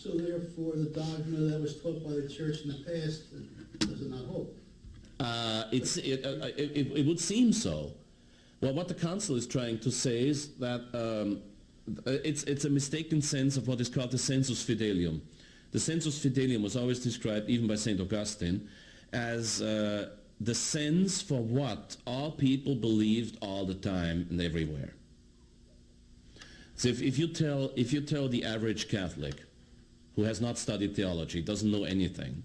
So therefore, the dogma that was taught by the Church in the past does not hold? It would seem so. Well, what the Council is trying to say is that it's a mistaken sense of what is called the sensus fidelium. The sensus fidelium was always described, even by St. Augustine, as the sense for what all people believed all the time and everywhere. So if you tell the average Catholic who has not studied theology, doesn't know anything,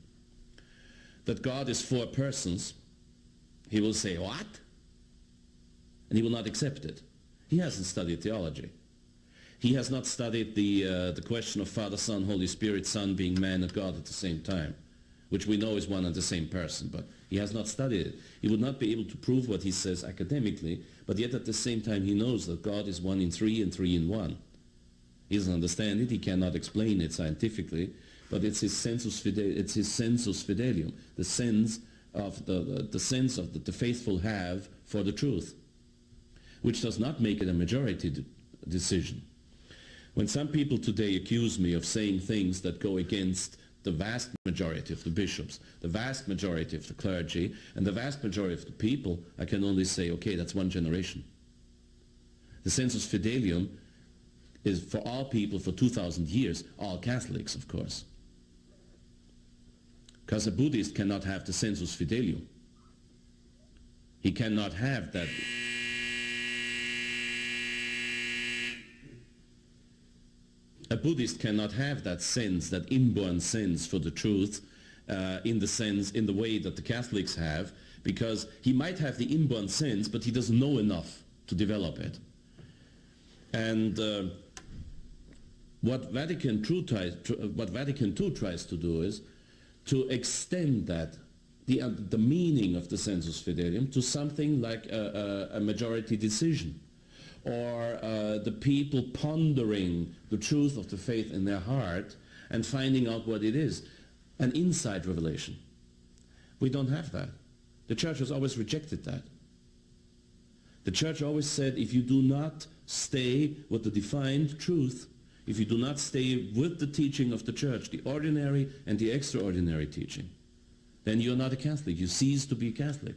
that God is 4 persons, he will say, what? And he will not accept it. He hasn't studied theology. He has not studied the question of Father, Son, Holy Spirit, Son being man and God at the same time, which we know is one and the same person, but he has not studied it. He would not be able to prove what he says academically, but yet at the same time he knows that God is 1 in 3 and 3 in 1. He doesn't understand it, he cannot explain it scientifically, but it's his sensus fidelium, the sense of the sense of that the faithful have for the truth, which does not make it a majority decision. When some people today accuse me of saying things that go against the vast majority of the bishops, the vast majority of the clergy, and the vast majority of the people, I can only say, okay, that's one generation. The sensus fidelium is for all people for 2,000 years, all Catholics, of course. Because a Buddhist cannot have the sensus fidelium. He cannot have that. A Buddhist cannot have that sense, that inborn sense for the truth, in the way that the Catholics have, because he might have the inborn sense, but he doesn't know enough to develop it. And what Vatican II tries to do is to extend that, the meaning of the sensus fidelium, to something like a majority decision, or the people pondering the truth of the faith in their heart and finding out what it is, an inside revelation. We don't have that. The Church has always rejected that. The Church always said, if you do not stay with the defined truth, if you do not stay with the teaching of the Church, the ordinary and the extraordinary teaching, then you're not a Catholic. You cease to be a Catholic.